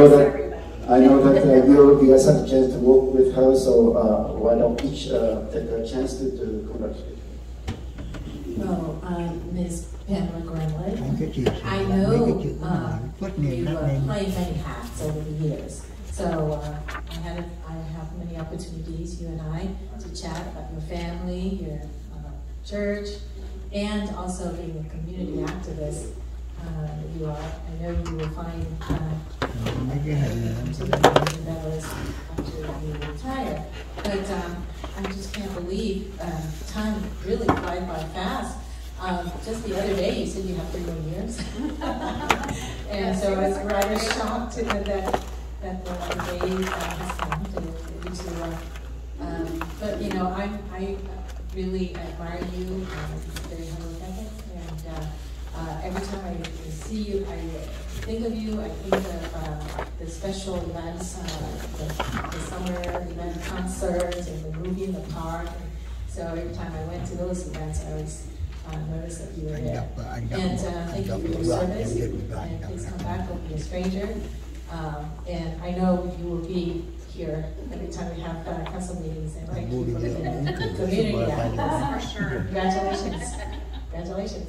know that you guys had a chance to work with her, so why don't each take a chance to congratulate her? Well, Ms. Pamela Grenwood, I know you played many hats over the years. So I have many opportunities, you and I, to chat about your family, your church, and also being a community activist. You are. I know you will find endeavors after you retire. But I just can't believe time really flies by fast. Just the other day, you said you have 3 more years. And so I was rather shocked that the day has come to but you know, I really admire you, very humble ethic, and every time I see you, I think of you, I think of the special events, the summer event concerts and the movie in the park. So every time I went to those events, I always noticed that you were there. And thank you for your service, and please come back, don't be a stranger. And I know you will be here every time we have council meetings, and thank you for the community. For sure. Congratulations. Congratulations.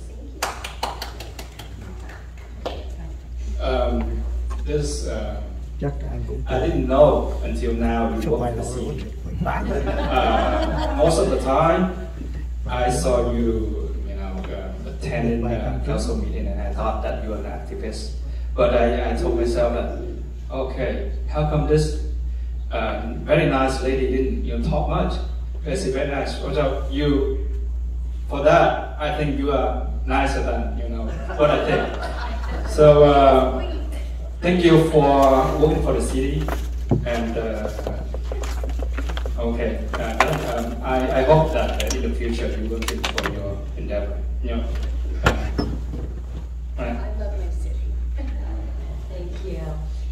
I didn't know until now you work the scene. Most of the time, I saw you attending the council meeting, and I thought that you were an activist. But I told myself that, okay, how come this very nice lady didn't talk much? It's very nice. So for that, I think you are nicer than what I think. So thank you for working for the city, and okay, I hope that in the future you will think for your endeavor. I love my city. Thank you.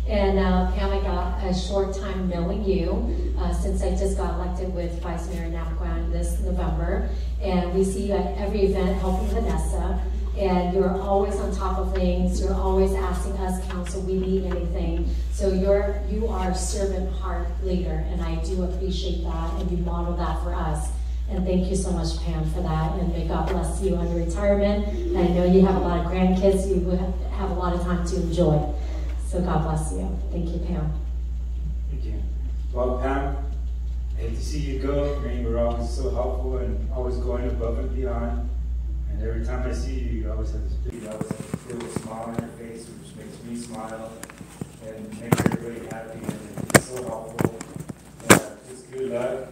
And Pam, I got a short time knowing you since I just got elected with Vice Mayor Napquan this November. And we see you at every event helping Vanessa. And you're always on top of things. You're always asking us, council, we need anything. So you are a servant heart leader, and I do appreciate that, and you model that for us. And thank you so much, Pam, for that. And may God bless you on your retirement. And I know you have a lot of grandkids, so you will have a lot of time to enjoy. So God bless you. Thank you, Pam. Thank you. Well, Pam, I hate to see you go. I mean, we're always so helpful and always going above and beyond. And every time I see you, you always have this little smile on your face, which makes me smile and makes everybody happy. And it's so helpful. Just good luck.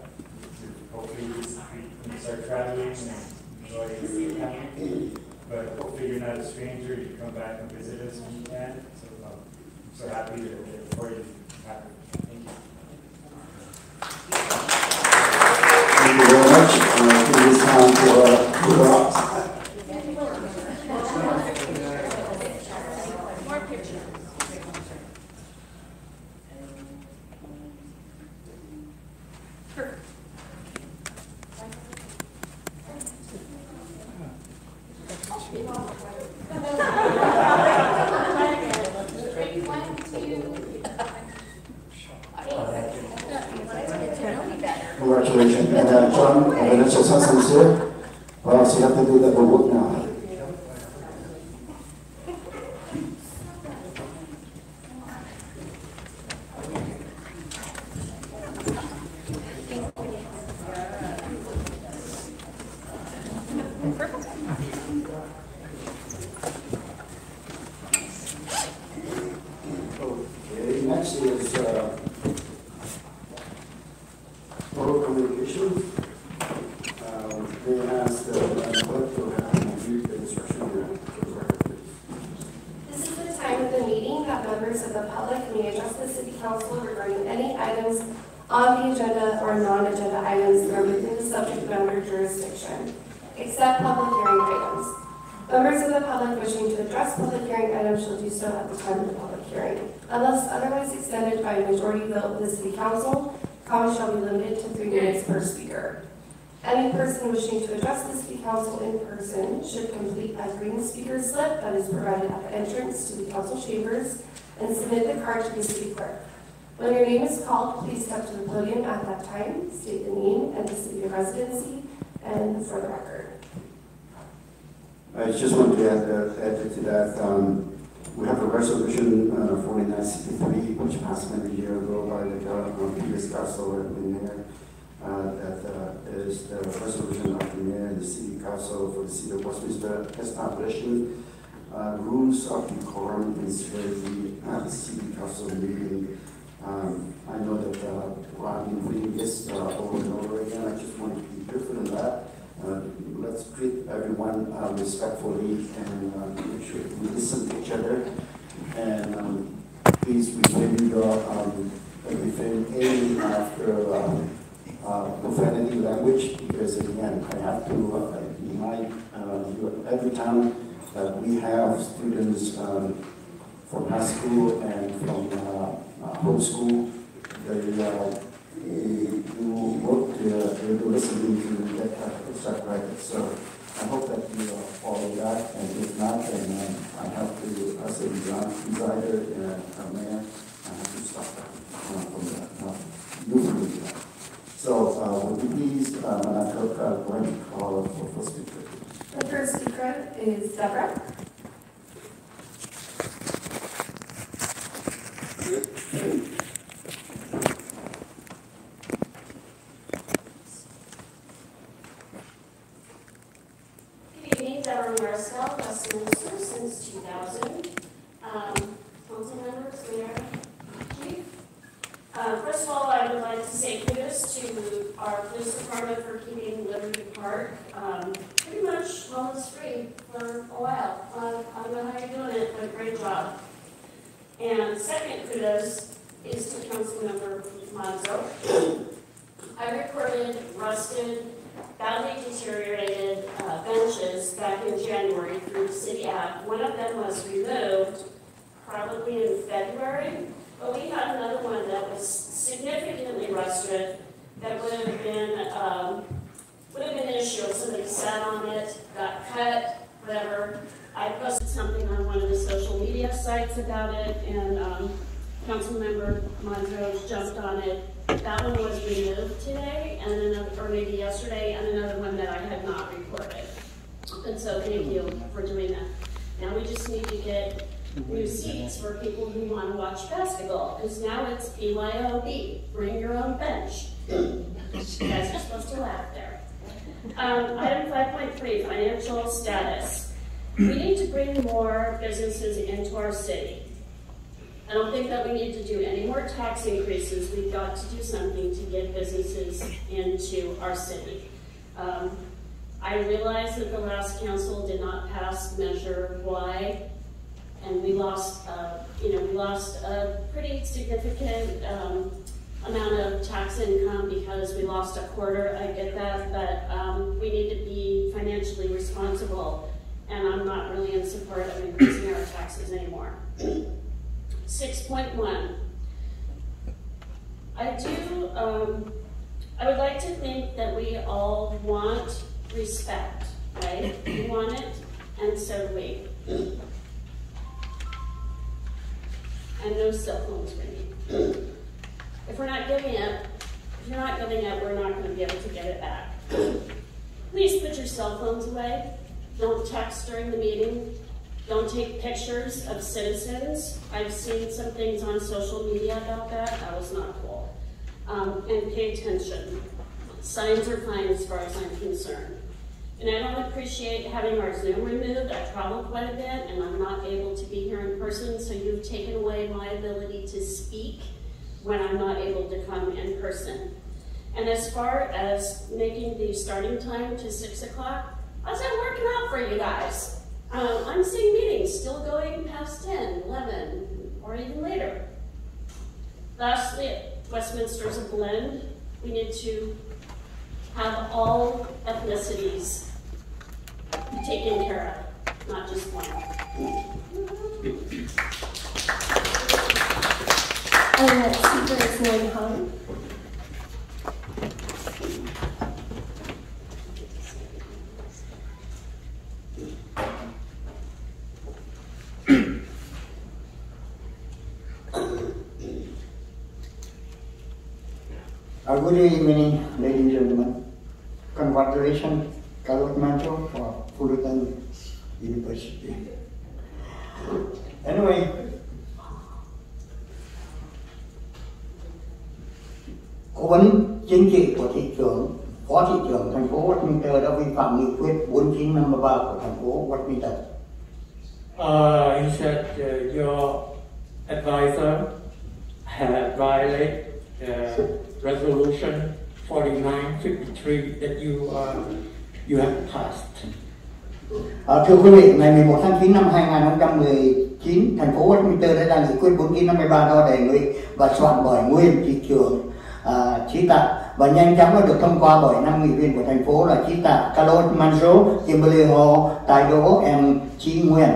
Hopefully, when you start traveling and enjoy your family. But hopefully, you're not a stranger. You come back and visit us when you can. So I'm so happy for you. Happy. Thank you. Thank you very much. It is time for Ross. More pictures. Perfect. Congratulations. And John and Vanessa's husband's here. Well, so you have to do that work now. Okay, next is oral communications. They asked the clerk to have reviewed the instruction here. This is the time of the meeting that members of the public may address the City Council regarding any items on the agenda or non-agenda items that are within the subject matter jurisdiction, except public hearing items. Members of the public wishing to address public hearing items shall do so at the time of the public hearing. Unless otherwise extended by a majority vote of the City Council, comments shall be limited to 3 minutes per speaker. Any person wishing to address the City Council in person should complete a green speaker slip that is provided at the entrance to the Council chambers and submit the card to the city clerk. When your name is called, please step to the podium at that time, state the name and the city of residency, and for the record. I just want to add to that. We have a resolution 4963, which passed many years ago by the previous council and the mayor. That is the resolution of the mayor and the city council for the city of Westminster establishing rules of decorum in the city council meeting. I know that I've been reading this over and over again. I just want to be different in that. Let's treat everyone respectfully and make sure we listen to each other. And please refrain any after profanity language, because again, I have to remind every time that we have students from high school and from homeschool, they do work to listening to get extra credit. So I hope that you follow that, and if not, then I have to, as a presider and mayor, I have to stop that from that. So would you please, Madam Clerk, go ahead and call for first speaker. The first speaker is Deborah. Westminster since 2000. Council members, Mayor, Chief. First of all, I would like to say kudos to our police department for keeping Liberty Park pretty much homeless-free for a while. I don't know how you're doing it, but great job. And second kudos is to Councilmember Monzo. I reported rusted, badly deteriorated benches back in January through the city app. One of them was removed probably in February, but we had another one that was significantly rusted that would have been an issue if somebody sat on it, got cut, whatever. I posted something on one of the social media sites about it, and Councilmember Montrose jumped on it. That one was removed today, and another, or maybe yesterday, and another one that I had not reported. And so thank you for doing that. Now we just need to get new seats for people who want to watch basketball, because now it's BYOB, bring your own bench. You guys are supposed to laugh there. Item 5.3, financial status. We need to bring more businesses into our city. I don't think that we need to do any more tax increases. We've got to do something to get businesses into our city. I realize that the last council did not pass Measure Y, and we lost, a pretty significant amount of tax income because we lost a quarter. I get that, but we need to be financially responsible, and I'm not really in support of increasing our taxes anymore. 6.1. I would like to think that we all want respect, right? We want it, and so do we. And no cell phones ringing. If we're not giving it, if you're not giving it, we're not going to be able to get it back. Please put your cell phones away. Don't text during the meeting. Don't take pictures of citizens. I've seen some things on social media about that. That was not cool. And pay attention. Signs are fine as far as I'm concerned. And I don't appreciate having our Zoom removed. I travel quite a bit, and I'm not able to be here in person, so you've taken away my ability to speak when I'm not able to come in person. And as far as making the starting time to 6 o'clock, how's that working out for you guys? I'm seeing meetings still going past 10, 11, or even later. Lastly, Westminster is a blend. We need to have all ethnicities taken care of, not just one. Speaker is Lloyd Hahn. Good evening, ladies and gentlemen. Congratulations, Carlos Mancho, for Fullerton University. Anyway, cố vấn chính trị của thị trưởng, phó thị trưởng thành phố Westminster đã vi phạm nghị quyết 4953 của thành phố Westminster. He said your advisor had violated resolution 4953 that you have passed. Thưa quý vị, ngày 11 tháng 9 năm 2019, thành phố Westminster đã ra nghị quyết 4953 do đề nghị và soạn bởi nguyên thị trưởng Chí Tạ và nhanh chóng đã được thông qua bởi 5 nghị viên của thành phố là Chí Tạ, Carlos Manzo, Kimberly Hall, Tài Đỗ, em Chí Nguyên.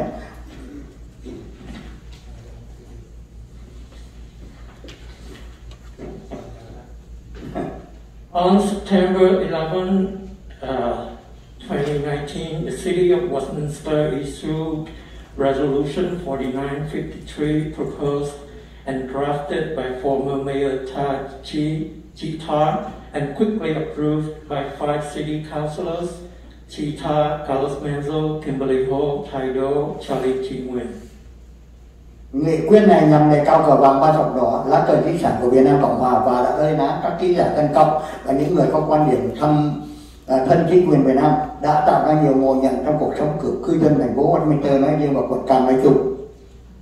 On September 11, 2019, the City of Westminster issued Resolution 4953 proposed and drafted by former Mayor Chita and quickly approved by 5 city councillors, Chita, Carlos Manzo, Kimberly Hall, Taido, Charlie Chi Nguyen. Nghị quyết này nhằm đề cao cờ vàng ba sọc đỏ, lá cờ di sản của Việt Nam Cộng Hòa và đã lên án các ký giả Tân Cộng và những người có quan điểm thân chính quyền Việt Nam đã tạo ra nhiều ngộ nhận trong cuộc sống của cư dân thành phố Westminster nói riêng và quận Cam nói chung.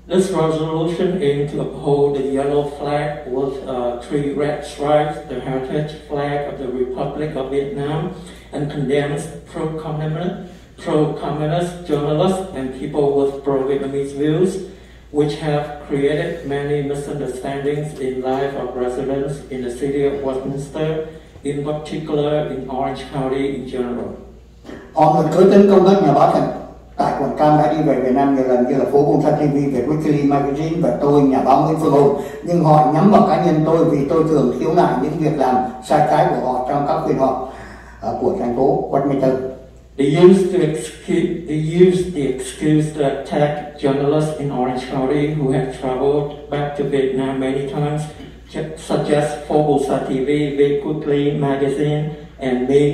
This resolution aimed to uphold the yellow flag with 3 red stripes, the heritage flag of the Republic of Vietnam, and condemns pro-communist journalists and people with pro-Vietnamese views, which have created many misunderstandings in life of residents in the city of Westminster, in particular in Orange County in general. Họ một cứ tấn công các nhà báo tại quận Cam đã đi về Việt Nam nhiều lần như là phố Bông Sa TV, Việt Weekly Magazine và tôi, nhà báo Nguyễn Phương Hùng. Nhưng họ nhắm vào cá nhân tôi vì tôi thường khiếu nại những việc làm sai trái của họ trong các phiên họp của thành phố Westminster. They used the excuse to attack journalists in Orange County who had traveled back to Vietnam many times, such as Formosa TV, Việt Weekly Magazine, and me,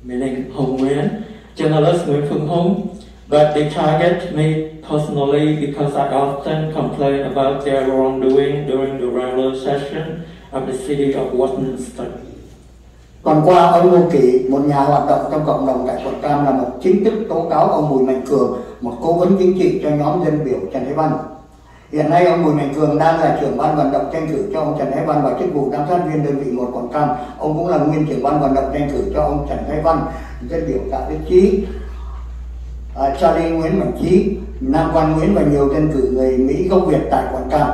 meaning Hồng Nguyen, journalist Nguyễn Phương Hùng. But they target me personally because I often complain about their wrongdoing during the regular session of the city of Westminster. Tuần qua, ông Ngô Kỷ, một nhà hoạt động trong cộng đồng tại quận Cam, là một chính thức tố cáo ông Bùi Mạnh Cường, một cố vấn chính trị cho nhóm dân biểu Trần Thái Văn. Hiện nay, ông Bùi Mạnh Cường đang là trưởng ban vận động tranh cử cho ông Trần Thái Văn vào chức vụ giám sát viên đơn vị 1 quận Cam. Ông cũng là nguyên trưởng ban vận động tranh cử cho ông Trần Thái Văn, dân biểu Tạ Đức Chí, Charlie Nguyễn Mạnh Chí, Nam Quan Nguyễn và nhiều dân cử người Mỹ gốc Việt tại quận Cam.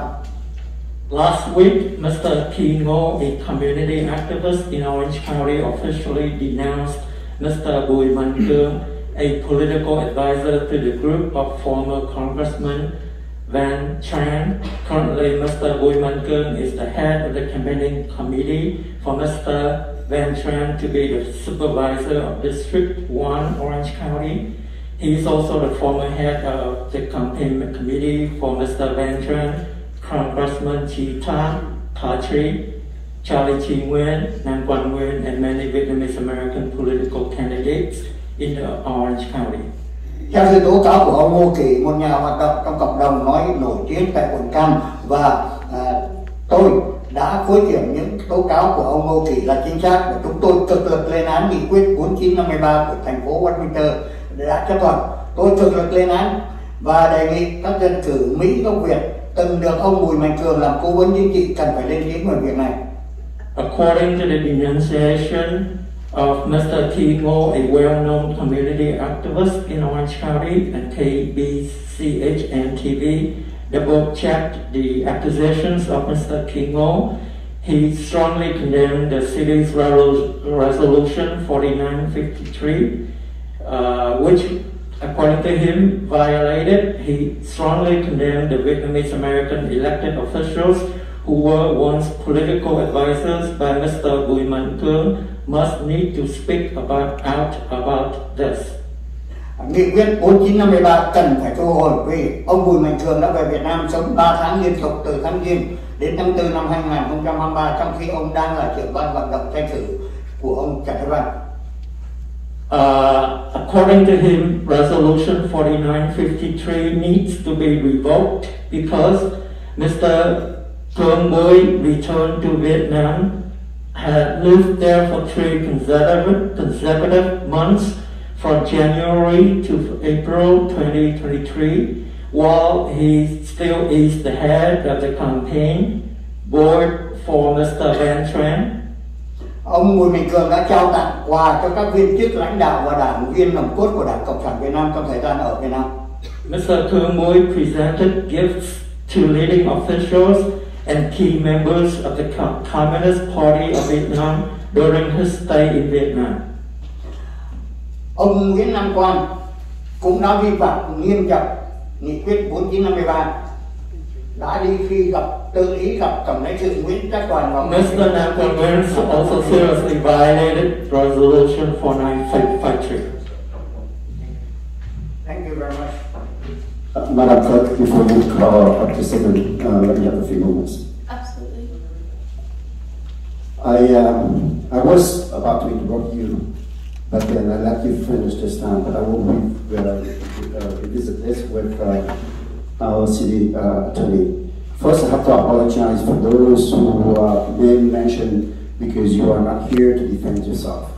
Last week, Mr. Thi Ngo, a community activist in Orange County, officially denounced Mr. Bùi Mạnh Cường, a political advisor to the group of former Congressman Van Tran. Currently, Mr. Bùi Mạnh Cường is the head of the campaigning committee for Mr. Van Tran to be the supervisor of District 1, Orange County. He is also the former head of the campaign committee for Mr. Van Tran, Congressman Chita, Patri, Charlie Chi Nguyen, Nam Quan Nguyen, and many Vietnamese American political candidates in the Orange County. Theo sự tố cáo của ông Ngô Kỷ, một nhà hoạt động trong cộng đồng nói nổi tiếng tại quận Cam, và tôi đã phối kiểm những tố cáo của ông Ngô Kỷ là chính xác, và chúng tôi cực lực lên án nghị quyết 4953 của thành phố Westminster đã chấp thuận. Tôi cực lực lên án và đề nghị các dân cử Mỹ gốc Việt từng được ông Bùi Mạnh Cường làm cố vấn chính trị cần phải lên tiếng về việc này. According to the denunciation of Mr. Thi Ngo, a well-known community activist in Orange County, and KBCHN TV double-checked the accusations of Mr. Thi Ngo. He strongly condemned the city's resolution 4953, which, according to him, violated. He strongly condemned the Vietnamese American elected officials who were once political advisors by Mr. Bùi Mạnh Cường must need to speak out about this. Nghị quyết 4953 cần phải thu hồi vì ông Bùi Mạnh Cường đã về Việt Nam sống 3 tháng liên tục từ tháng Giêng đến tháng 4 năm 2023 trong khi ông đang là trưởng ban vận động tranh cử của ông Trần Thái Văn. According to him, Resolution 4953 needs to be revoked because Mr. Cương Bối returned to Vietnam, had lived there for 3 consecutive months from January to April 2023, while he still is the head of the campaign board for Mr. Van Tran. Ông Bùi Mạnh Cường đã trao tặng quà cho các viên chức lãnh đạo và đảng viên nòng cốt của Đảng Cộng sản Việt Nam trong thời gian ở Việt Nam. Mr. Cương Bối presented gifts to leading officials and key members of the Communist Party of Vietnam during his stay in Vietnam. Ông Nguyễn Nam Quan cũng đã vi phạm nghiêm trọng nghị quyết 4953, đã đi khi tự ý gặp Tổng lãnh sự Nguyễn Trác Toàn vào Mr. Nam Quan also seriously violated Resolution 4953. Thank you very much. Madam Clerk, before you call up to second, let me have a few moments. Absolutely. I was about to interrupt you, but then I let you finish this time, but I will revisit this with our city attorney. First, I have to apologize for those who may mention because you are not here to defend yourself.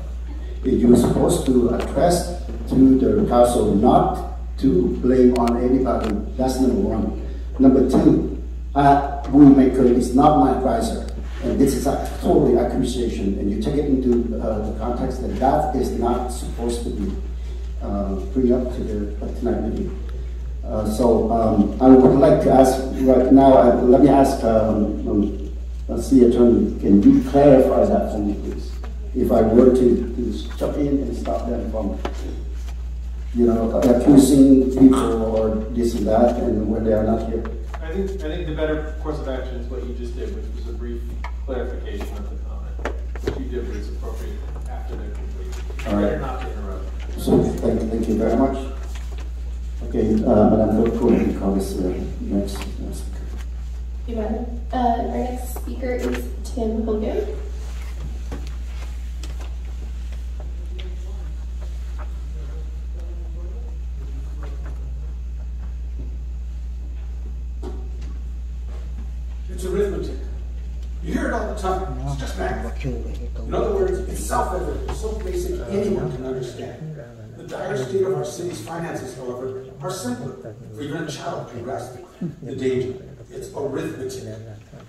You're supposed to address to the council, not to blame on anybody. That's number one. Number two, Bùi Mạnh Cường is not my advisor, and this is a totally accusation, and you take it into the context that that is not supposed to be bring up to the tonight meeting. I would like to ask right now, let me ask city attorney, can you clarify that for me, please? If I were to jump in and stop them from, accusing people or this and that, and when they are not here. I think the better course of action is what you just did, which was a brief clarification of the comment. What you did was appropriate after they're complete. All right. Better not to interrupt. So thank you very much. Okay, Madam Clerk, go ahead and call this next speaker. Thank you, Madam. Our next speaker is Tim Hogan. It's arithmetic. You hear it all the time. It's just math. In other words, it's self-evident. It's so basic anyone can understand. The dire state of our city's finances, however, are simpler for even a child to grasp the danger. It's arithmetic.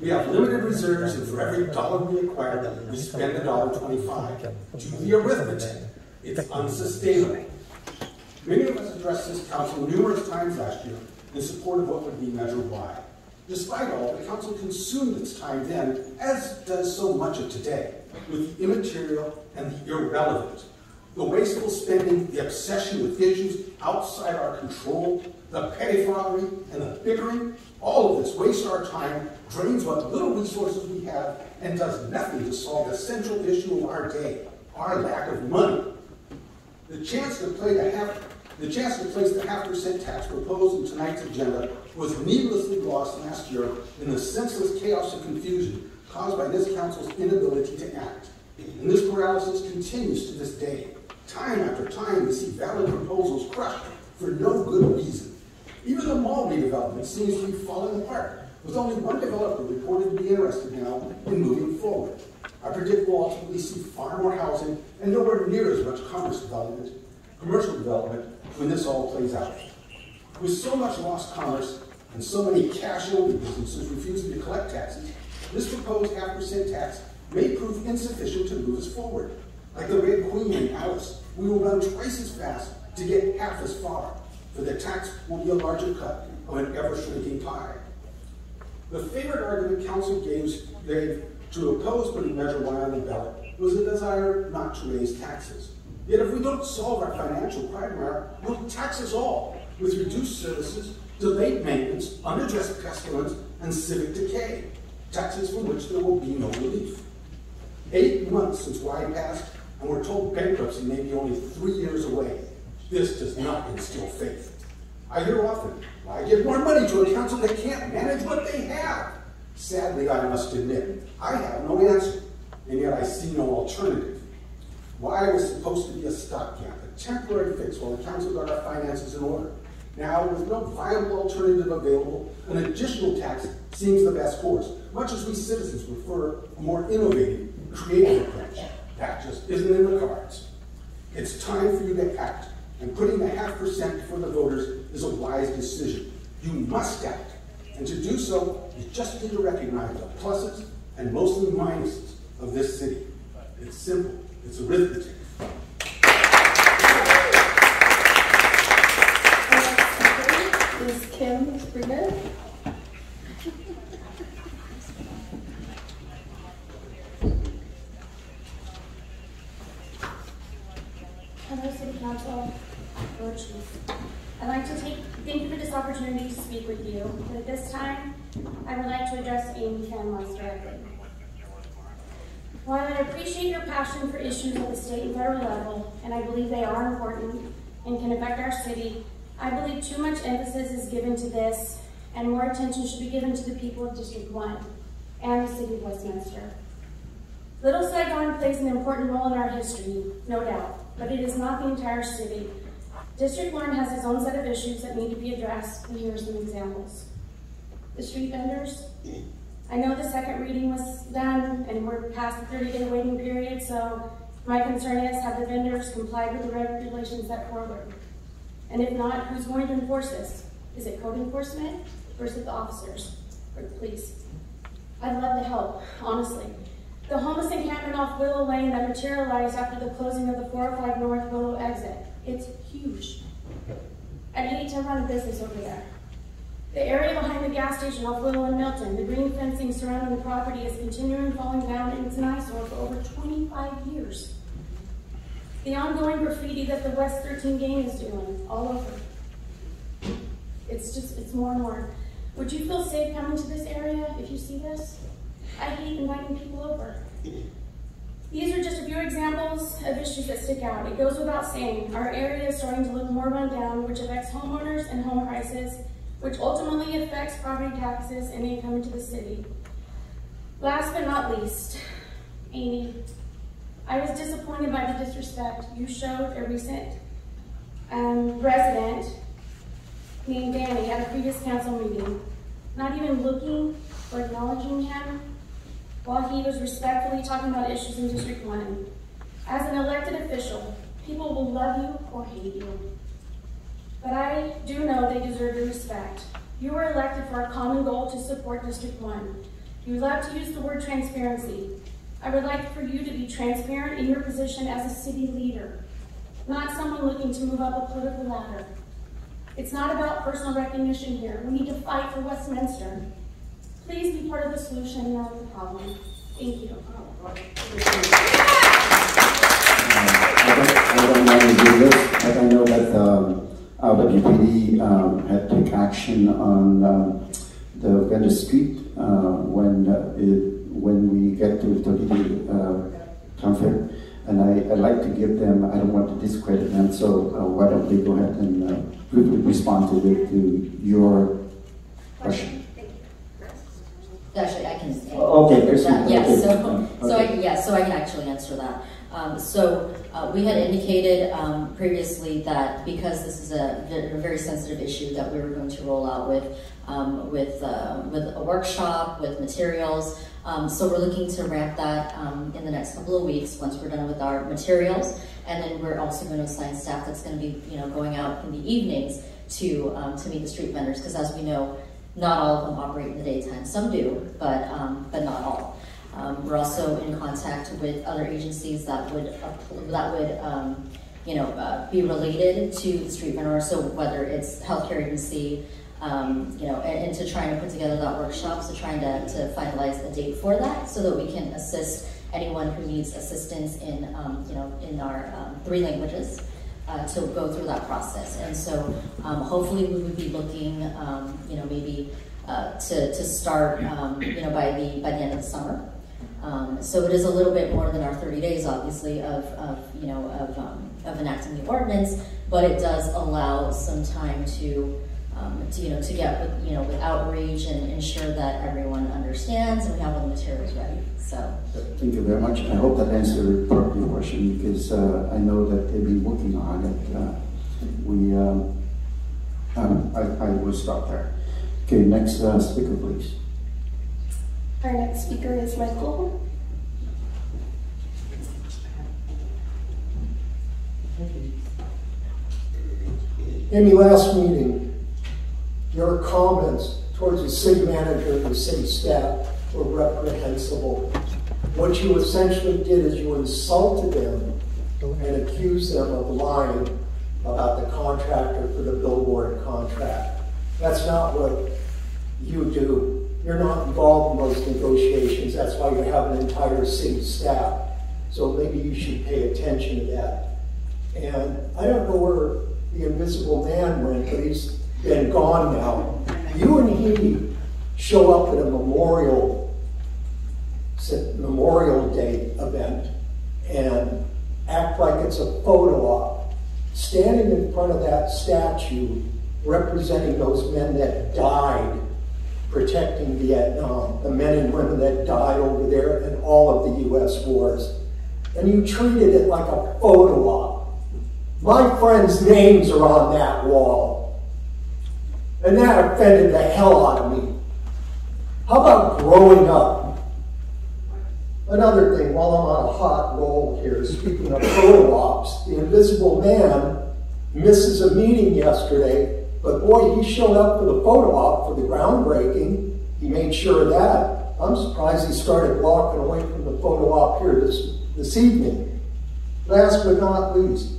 We have limited reserves, and for every dollar we acquire, we spend $1.25. Do the arithmetic. It's unsustainable. Many of us addressed this council numerous times last year in support of what would be Measure Y. Despite all, the council consumed its time then, as does so much of today, with the immaterial and the irrelevant. The wasteful spending, the obsession with issues outside our control, the pettifoggery and the bickering, all of this wastes our time, drains what little resources we have, and does nothing to solve the central issue of our day, our lack of money. The chance to place the 0.5% tax proposed in tonight's agenda was needlessly lost last year in the senseless chaos and confusion caused by this council's inability to act. And this paralysis continues to this day. Time after time, we see valid proposals crushed for no good reason. Even the mall redevelopment seems to be falling apart, with only one developer reported to be interested now in moving forward. I predict we'll ultimately see far more housing and nowhere near as much commercial development when this all plays out. With so much lost commerce and so many cash-only businesses refusing to collect taxes, this proposed 0.5% tax may prove insufficient to move us forward. Like the Red Queen and Alice, we will run twice as fast to get half as far, for the tax will be a larger cut of an ever-shrinking pie. The favorite argument council gave to oppose putting Measure Y on the ballot was a desire not to raise taxes. Yet if we don't solve our financial quagmire, we'll tax us all with reduced services, delayed maintenance, unaddressed pestilence, and civic decay, taxes from which there will be no relief. 8 months since Y passed, and we're told bankruptcy may be only 3 years away. This does not instill faith. I hear often, why give more money to a council that can't manage what they have? Sadly, I must admit, I have no answer, and yet I see no alternative. Why was supposed to be a stopgap, a temporary fix while the council got our finances in order. Now, with no viable alternative available, an additional tax seems the best course, much as we citizens prefer a more innovative, creative approach. That just isn't in the cards. It's time for you to act, and putting the 0.5% before the voters is a wise decision. You must act, and to do so, you just need to recognize the pluses and mostly minuses of this city. It's simple. It's arithmetic. Is Kim Springer. Hello, City Council, Lord Chief. I'd like to thank you for this opportunity to speak with you, but at this time, I would like to address Amy Fanmoss directly. While I appreciate your passion for issues at the state and federal level, and I believe they are important and can affect our city, I believe too much emphasis is given to this, and more attention should be given to the people of District 1 and the City of Westminster. Little Saigon plays an important role in our history, no doubt, but it is not the entire city. District 1 has its own set of issues that need to be addressed, and here are some examples. The street vendors. I know the second reading was done, and we're past the 30-day waiting period, so my concern is, have the vendors complied with the regulations set forward? And if not, who's going to enforce this? Is it code enforcement, or is it the officers, or the police? I'd love to help, honestly. The homeless encampment off Willow Lane that materialized after the closing of the 405 North Willow exit, it's huge. I'd hate to run a business over there. The area behind the gas station off Willow and Milton, the green fencing surrounding the property is continuing falling down, and it's an eyesore for over 25 years. The ongoing graffiti that the West 13 gang is doing all over. It's more and more. Would you feel safe coming to this area if you see this? I hate inviting people over. These are just a few examples of issues that stick out. It goes without saying, our area is starting to look more run down, which affects homeowners and home prices, which ultimately affects property taxes and income into the city. Last but not least, Amy. I was disappointed by the disrespect you showed a recent resident named Danny at a previous council meeting, not even looking or acknowledging him while he was respectfully talking about issues in District 1. As an elected official, people will love you or hate you. But I do know they deserve your respect. You were elected for a common goal to support District 1. You love to use the word transparency. I would like for you to be transparent in your position as a city leader, not someone looking to move up a political ladder. It's not about personal recognition here. We need to fight for Westminster. Please be part of the solution and not the problem. Thank you. I don't mind to do this, but I know that HĐTP had to take action on the vendor street when we get to 30-day town fair. And I'd like to give them, I don't want to discredit them, so why don't they go ahead and briefly respond to your question. Actually, I can. Okay, yes. So I can actually answer that. We had indicated previously that because this is a very sensitive issue that we were going to roll out with a workshop, with materials. So we're looking to ramp that in the next couple of weeks once we're done with our materials, and then we're also going to assign staff that's going to be going out in the evenings to meet the street vendors, because as we know, not all of them operate in the daytime. Some do, but not all. We're also in contact with other agencies that would be related to the street vendor. So whether it's healthcare agency, and to try to put together that workshop, so trying to finalize a date for that, so that we can assist anyone who needs assistance in our 3 languages. To go through that process. And so hopefully we would be looking, maybe to start, by the end of the summer. So it is a little bit more than our 30 days, obviously, of enacting the ordinance, but it does allow some time to to get with outreach and ensure that everyone understands and we have all the materials ready. So thank you very much. I hope that answered part of your question, because I know that they've been working on it. I will stop there. Okay, next speaker, please. Our next speaker is Michael. In the last meeting, your comments towards the city manager and the city staff were reprehensible. What you essentially did is you insulted them and accused them of lying about the contractor for the billboard contract. That's not what you do. You're not involved in those negotiations. That's why you have an entire city staff. So maybe you should pay attention to that. And I don't know where the invisible man went, but he's been gone now. You and he show up at a Memorial Day event and act like it's a photo op. Standing in front of that statue representing those men that died protecting Vietnam, the men and women that died over there in all of the US wars. And you treated it like a photo op. My friends' names are on that wall. And that offended the hell out of me. How about growing up? Another thing, while I'm on a hot roll here, speaking of photo ops, the invisible man misses a meeting yesterday, but boy, he showed up for the photo op for the groundbreaking. He made sure of that. I'm surprised he started walking away from the photo op here this evening. Last but not least,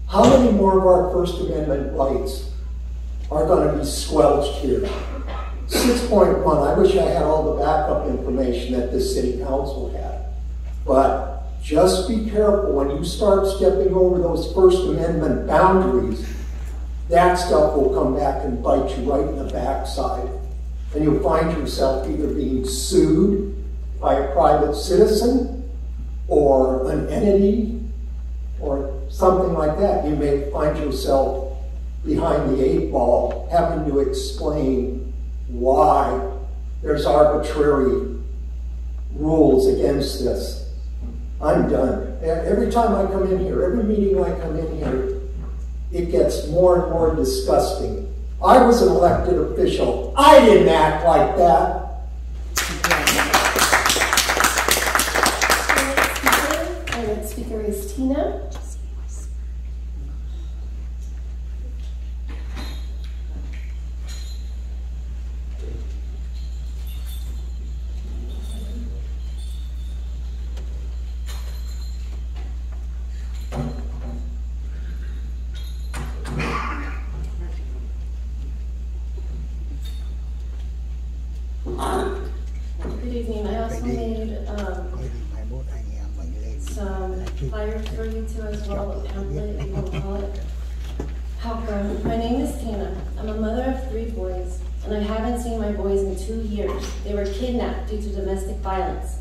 how many more of our First Amendment rights are going to be squelched here? 6.1, I wish I had all the backup information that this city council had. But just be careful when you start stepping over those First Amendment boundaries, that stuff will come back and bite you right in the backside. And you'll find yourself either being sued by a private citizen or an entity or something like that. You may find yourself behind the 8 ball having to explain why there's arbitrary rules against this. I'm done. Every time I come in here, every meeting I come in here, it gets more and more disgusting. I was an elected official. I didn't act like that. Our next speaker is Tina. Good evening. I also made some flyers for you too as well, a pamphlet, you can call it. My name is Tina. I'm a mother of 3 boys, and I haven't seen my boys in 2 years. They were kidnapped due to domestic violence.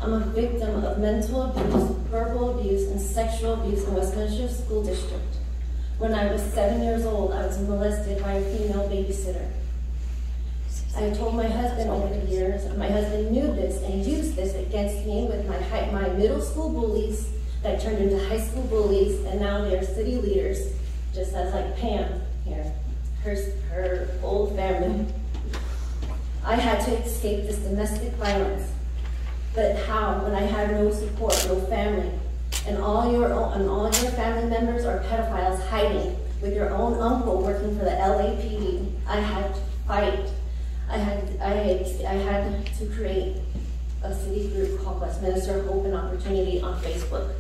I'm a victim of mental abuse, verbal abuse, and sexual abuse in Westminster School District. When I was 7 years old, I was molested by a female babysitter. I told my husband over the years, and my husband knew this and used this against me with my middle school bullies that turned into high school bullies, and now they're city leaders, just as like Pam here, her old family. I had to escape this domestic violence, but how when I had no support, no family, and all your family members are pedophiles hiding with your own uncle working for the LAPD? I had to fight. I had to create a city group called Westminster Hope and Opportunity on Facebook,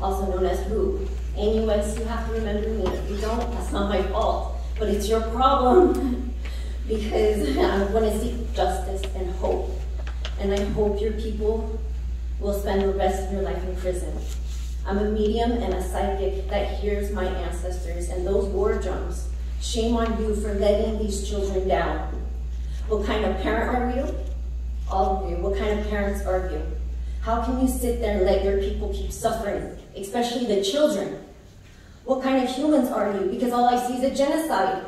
also known as WHO. Amy West, you have to remember me. If you don't, that's not my fault, but it's your problem because I want to seek justice and hope. And I hope your people will spend the rest of your life in prison. I'm a medium and a psychic that hears my ancestors and those war drums. Shame on you for letting these children down. What kind of parent are you? All of you. What kind of parents are you? How can you sit there and let your people keep suffering, especially the children? What kind of humans are you? Because all I see is a genocide.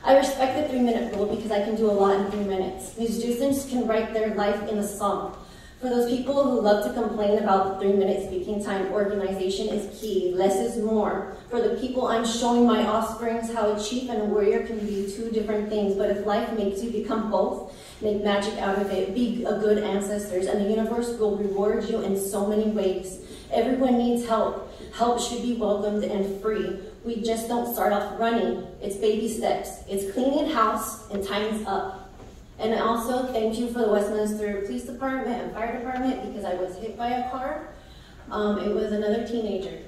I respect the 3-minute rule because I can do a lot in 3 minutes. Musicians can write their life in a song. For those people who love to complain about the 3-minute speaking time, organization is key. Less is more. For the people, I'm showing my offsprings how a chief and a warrior can be 2 different things, but if life makes you become both, make magic out of it, be a good ancestors, and the universe will reward you in so many ways. Everyone needs help. Help should be welcomed and free. We just don't start off running. It's baby steps. It's cleaning house and time's up. And also, thank you for the Westminster Police Department and Fire Department because I was hit by a car. It was another teenager.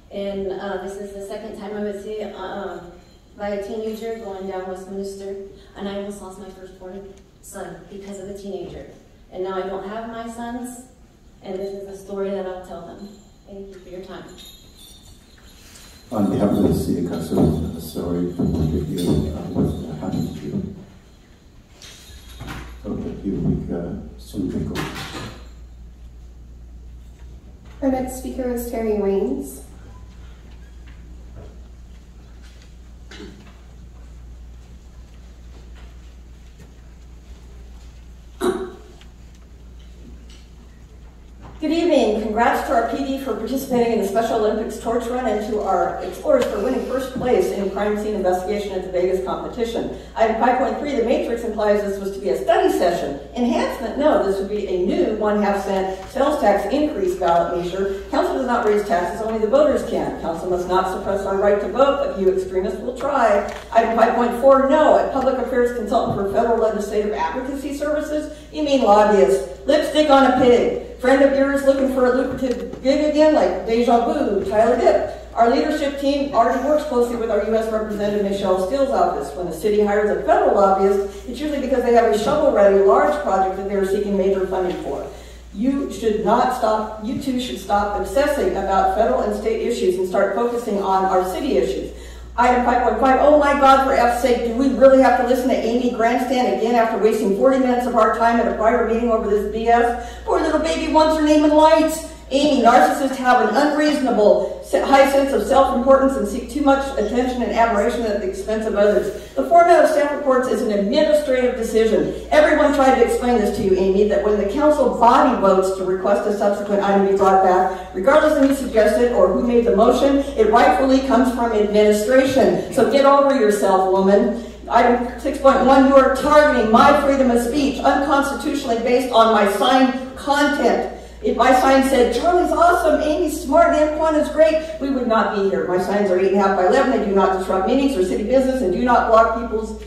And this is the second time I was hit by a teenager going down Westminster. And I almost lost my firstborn son because of a teenager. And now I don't have my sons. And this is the story that I'll tell them. Thank you for your time. On behalf of the City Council, sorry to give you what happened to you. Hope that you will soon recover. Our next speaker is Terry Raines. Good evening. Congrats to our PD for participating in the Special Olympics torch run and to our explorers for winning first place in crime scene investigation at the Vegas competition. Item 5.3, the matrix implies this was to be a study session. Enhancement, no, this would be a new 1/2 cent sales tax increase ballot measure. Council does not raise taxes, only the voters can. Council must not suppress our right to vote, but you extremists will try. Item 5.4, no, a public affairs consultant for federal legislative advocacy services? You mean lobbyist. Lipstick on a pig. Friend of yours looking for a lucrative gig again, like Deja Vu, Tyler Dipp. Our leadership team already works closely with our U.S. Representative Michelle Steele's office. When the city hires a federal lobbyist, it's usually because they have a shovel-ready large project that they're seeking major funding for. You two should stop obsessing about federal and state issues and start focusing on our city issues. Item 5.5, oh my God, for F's sake, do we really have to listen to Amy grandstand again after wasting 40 minutes of our time at a prior meeting over this BS? Poor little baby wants her name in lights. Amy, narcissists have an unreasonable high sense of self-importance and seek too much attention and admiration at the expense of others. The format of staff reports is an administrative decision. Everyone tried to explain this to you, Amy, that when the council body votes to request a subsequent item be brought back, regardless of who suggested or who made the motion, it rightfully comes from administration. So get over yourself, woman. Item 6.1, you are targeting my freedom of speech unconstitutionally based on my signed content. If my sign said, Charlie's awesome, Amy's smart, and Quan is great, we would not be here. My signs are 8.5 by 11. They do not disrupt meetings or city business and do not block people's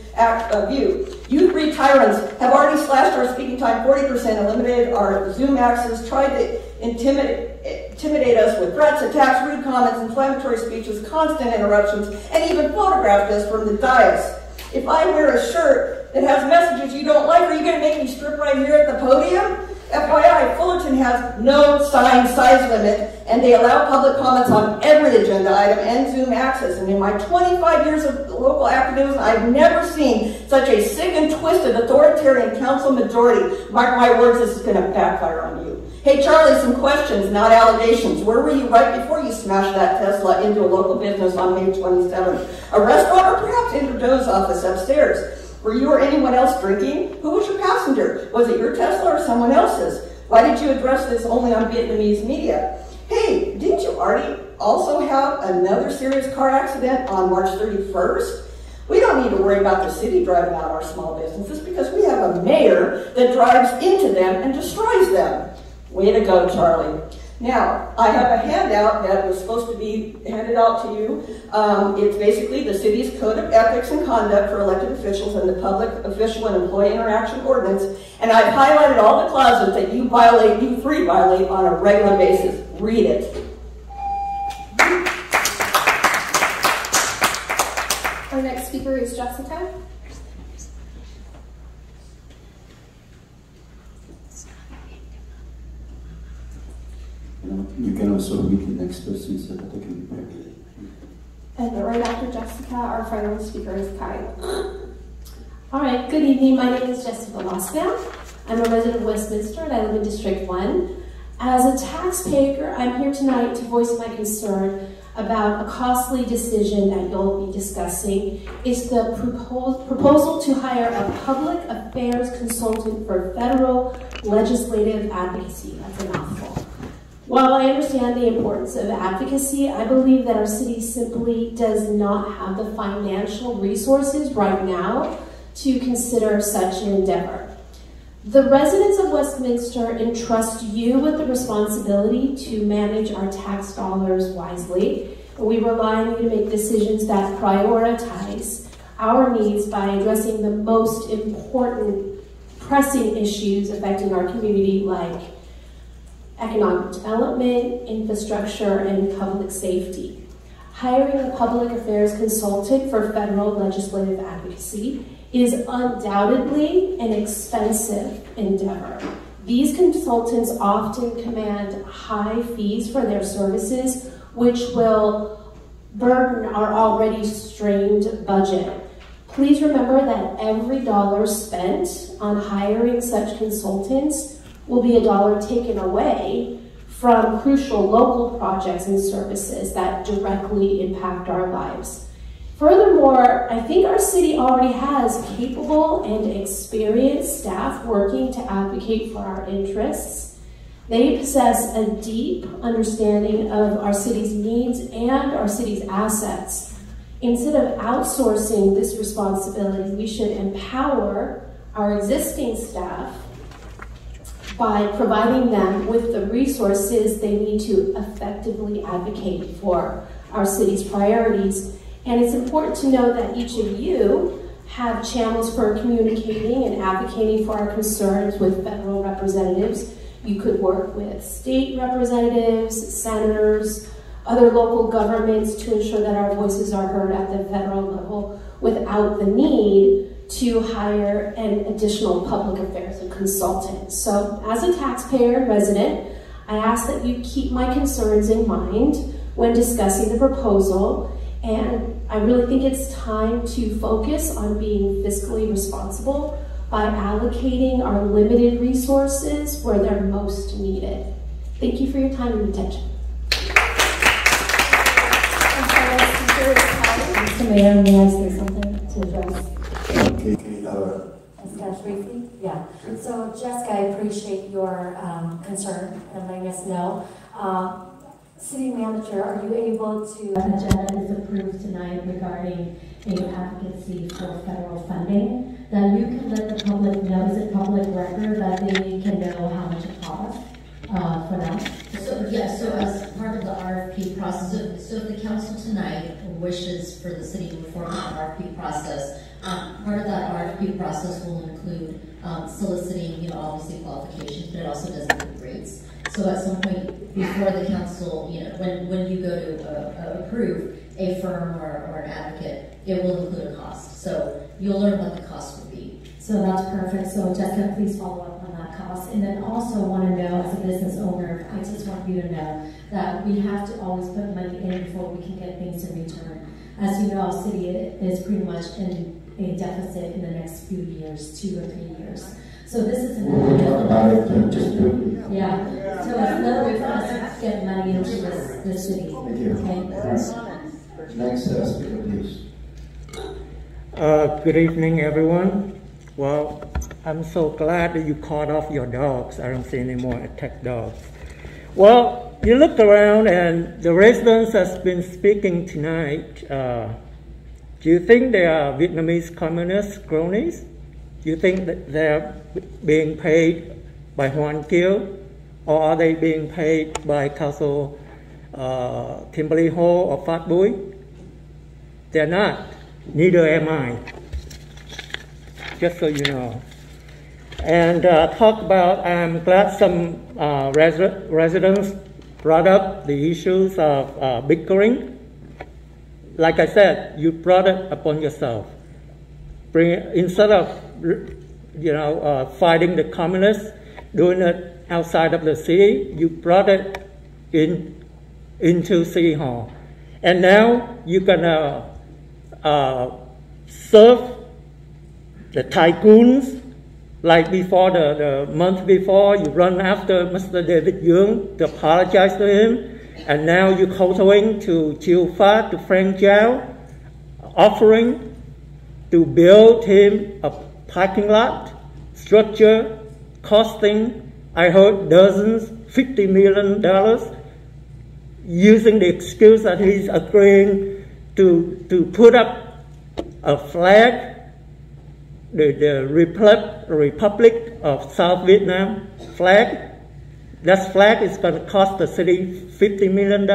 view. You 3 tyrants have already slashed our speaking time 40%, eliminated our Zoom access, tried to intimidate us with threats, attacks, rude comments, inflammatory speeches, constant interruptions, and even photographed us from the dais. If I wear a shirt that has messages you don't like, are you going to make me strip right here at the podium? FYI, Fullerton has no sign size limit, and they allow public comments on every agenda item and Zoom access. And in my 25 years of local activism, I've never seen such a sick and twisted authoritarian council majority. Mark my words, this is going to backfire on you. Hey, Charlie, some questions, not allegations. Where were you right before you smashed that Tesla into a local business on May 27th? A restaurant or perhaps in Trudeau's office upstairs? Were you or anyone else drinking? Who was your passenger? Was it your Tesla or someone else's? Why did you address this only on Vietnamese media? Hey, didn't you already also have another serious car accident on March 31st? We don't need to worry about the city driving out our small businesses because we have a mayor that drives into them and destroys them. Way to go, Charlie. Now, I have a handout that was supposed to be handed out to you. It's basically the city's code of ethics and conduct for elected officials and the public official and employee interaction ordinance. And I've highlighted all the clauses that you three violate on a regular basis. Read it. Our next speaker is Jessica. You can also read the next person so that they can be prepared. And right after Jessica, our final speaker is Khai. All right, good evening. My name is Jessica Wasbaum. I'm a resident of Westminster and I live in District 1. As a taxpayer, I'm here tonight to voice my concern about a costly decision that you'll be discussing. It's the proposal to hire a public affairs consultant for federal legislative advocacy. That's a mouthful. While I understand the importance of advocacy, I believe that our city simply does not have the financial resources right now to consider such an endeavor. The residents of Westminster entrust you with the responsibility to manage our tax dollars wisely, and we rely on you to make decisions that prioritize our needs by addressing the most important pressing issues affecting our community, like economic development, infrastructure, and public safety. Hiring a public affairs consultant for federal legislative advocacy is undoubtedly an expensive endeavor. These consultants often command high fees for their services, which will burden our already strained budget. Please remember that every dollar spent on hiring such consultants will be a dollar taken away from crucial local projects and services that directly impact our lives. Furthermore, I think our city already has capable and experienced staff working to advocate for our interests. They possess a deep understanding of our city's needs and our city's assets. Instead of outsourcing this responsibility, we should empower our existing staff by providing them with the resources they need to effectively advocate for our city's priorities. And it's important to know that each of you have channels for communicating and advocating for our concerns with federal representatives. You could work with state representatives, senators, other local governments to ensure that our voices are heard at the federal level without the need to hire an additional public affairs consultant. So as a taxpayer and resident, I ask that you keep my concerns in mind when discussing the proposal. And I really think it's time to focus on being fiscally responsible by allocating our limited resources where they're most needed. Thank you for your time and attention. Mr. Mayor, may I say something to address? Okay. Just briefly? Yeah. So Jessica, I appreciate your concern and letting us know. City Manager, are you able to... An agenda is approved tonight regarding a advocacy for federal funding, that you can let the public know, is it public record, that they can know how much it costs for them? So, yeah, so as part of the RFP process, so if the council tonight wishes for the city to move forward with the RFP process, part of that RFP process will include soliciting, obviously qualifications, but it also does include rates. So at some point before the council, when you go to approve a firm or an advocate, it will include a cost. So you'll learn what the cost will be. So that's perfect. So Jessica, please follow up on that cost. And then also want to know, as a business owner, I just want you to know that we have to always put money in before we can get things in return. As you know, our city is pretty much in a deficit in the next few years, 2 or 3 years. So this is We'll talk about it just briefly. Yeah. So it's another way for us to get money into this city. Thank you. Okay. Next speaker, please. Good evening, everyone. Well, I'm so glad that you caught off your dogs. I don't see any more attack dogs. Well, you look around and the residents has been speaking tonight. Do you think they are Vietnamese communist cronies? Do you think that they're being paid by Hoan Kieu, or are they being paid by Council Kimberly Ho or Phat Bui? They're not. Neither am I. Just so you know. And talk about, I'm glad some residents brought up the issues of bickering. Like I said, you brought it upon yourself. Instead of fighting the communists, doing it outside of the city, you brought it into City Hall. And now you're gonna serve the tycoons Like before the month before, you run after Mr. David Young to apologize to him, and now you're kowtowing to Chiu Fa, to Frank Jiao, offering to build him a parking lot structure costing, I heard, dozens, $50 million, using the excuse that he's agreeing to put up a flag, the Republic of South Vietnam flag. That flag is going to cost the city $50 million.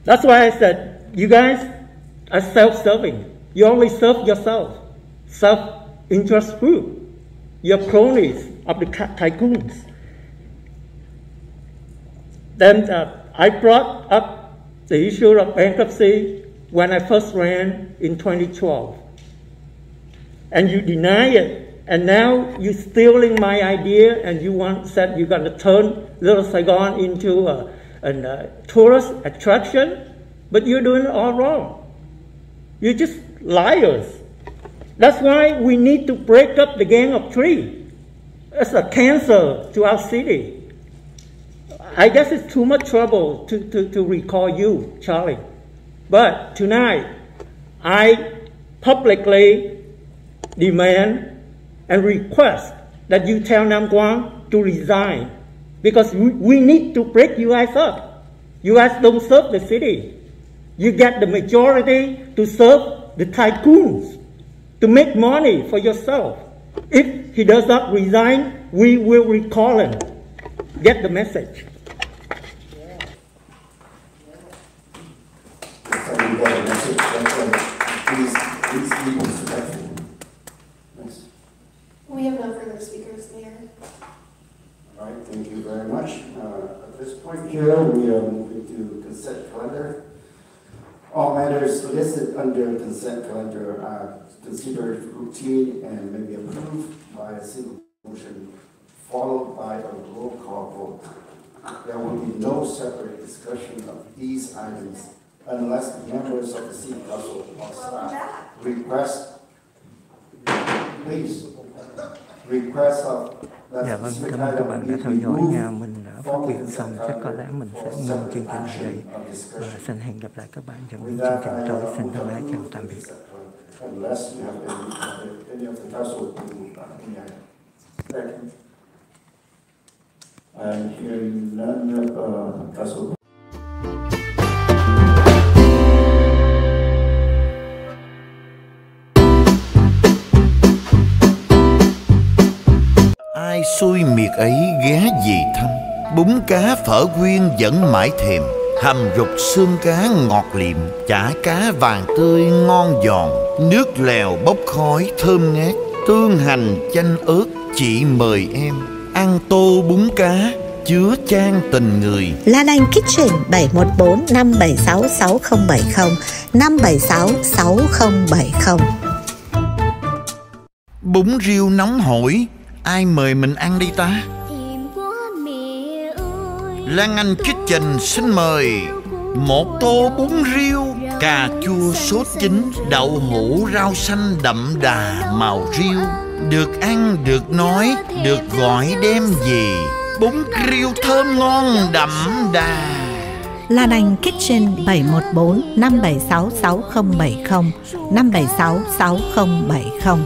That's why I said, you guys are self-serving. You only serve yourself. Self-interest group. You're cronies of the tycoons. Then I brought up the issue of bankruptcy when I first ran in 2012. And you deny it. And now you're stealing my idea, and you said you're going to turn Little Saigon into a tourist attraction, but you're doing it all wrong. You're just liars. That's why we need to break up the Gang of Three. It's a cancer to our city. I guess it's too much trouble to recall you, Charlie. But tonight, I publicly demand and request that you tell Nam Quang to resign, because we need to break you guys up. You guys don't serve the city. You get the majority to serve the tycoons, to make money for yourself. If he does not resign, we will recall him. Get the message. We have no further speakers, Mayor. All right, thank you very much. At this point here, we are moving to consent calendar. All matters listed under consent calendar are considered routine and may be approved by a single motion, followed by a roll call vote. There will be no separate discussion of these items unless members of the City Council or staff request, please, request of Dạ vâng, cảm ơn các bạn đã theo dõi nha. Mình đã phát biểu xong, chắc có lẽ mình sẽ ngưng chương trình ở đây. Và xin hẹn gặp lại các bạn trong những chương trình tới. Xin thân ái chào tạm biệt. Ai xui miệt ấy ghé về thăm, bún cá phở quyên vẫn mãi thèm, hầm rục xương cá ngọt liệm, chả cá vàng tươi ngon giòn, nước lèo bốc khói thơm ngát, tương hành chanh ớt chị mời em ăn tô bún cá chứa chan tình người. Lan Anh Kitchen 714 576 6070 576 6070. Bún riêu nóng hổi, ai mời mình ăn đi ta? Lan Anh Kitchen xin mời một tô bún riêu, cà chua sốt chín, đậu hũ rau xanh đậm đà màu riêu. Được ăn, được nói, được gọi đem về. Bún riêu thơm ngon đậm đà. Lan Anh Kitchen 714 576 6070 576 6070.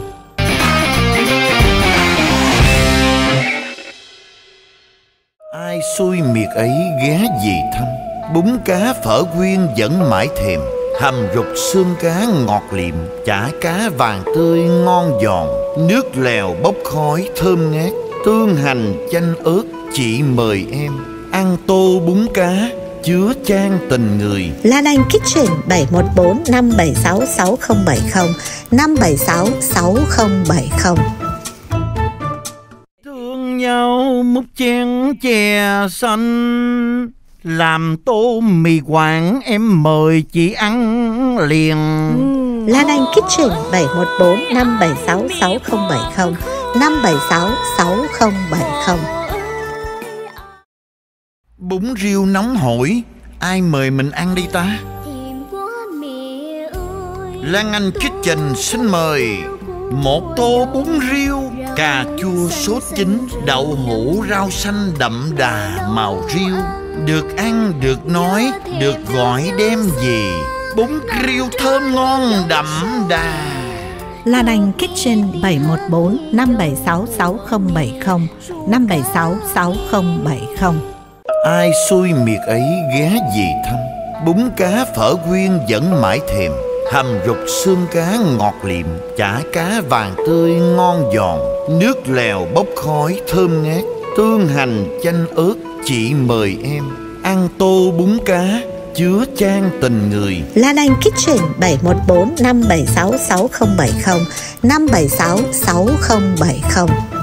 Ai xui miệt ấy ghé về thăm, bún cá phở quyên vẫn mãi thèm, hầm rục xương cá ngọt liệm, chả cá vàng tươi ngon giòn, nước lèo bốc khói thơm ngát, tương hành chanh ớt chị mời em ăn tô bún cá chứa chan tình người. Lan Anh Kitchen 714 576 6070 576 6070. Thương nhau múc chén chè xanh, làm tô mì Quảng em mời chị ăn liền. Lan Anh Kitchen 714 576 6070 576 6070. Bún riêu nóng hổi, ai mời mình ăn đi ta? Lan Anh Kitchen xin mời một tô bún riêu, cà chua sốt chín, đậu hũ rau xanh đậm đà màu riêu. Được ăn, được nói, được gọi đem về. Bún riêu thơm ngon đậm đà. Lan Anh Kitchen 714 576 6070 576 6070. Ai xui miệt ấy ghé về thăm. Bún cá phở quyên vẫn mãi thèm. Hầm rục xương cá ngọt liệm, chả cá vàng tươi ngon giòn. Nước lèo bốc khói thơm ngát. Tương hành chanh ớt, chị mời em ăn tô bún cá chứa chan tình người. Lan Anh Kitchen 714 576 6070 576 6070.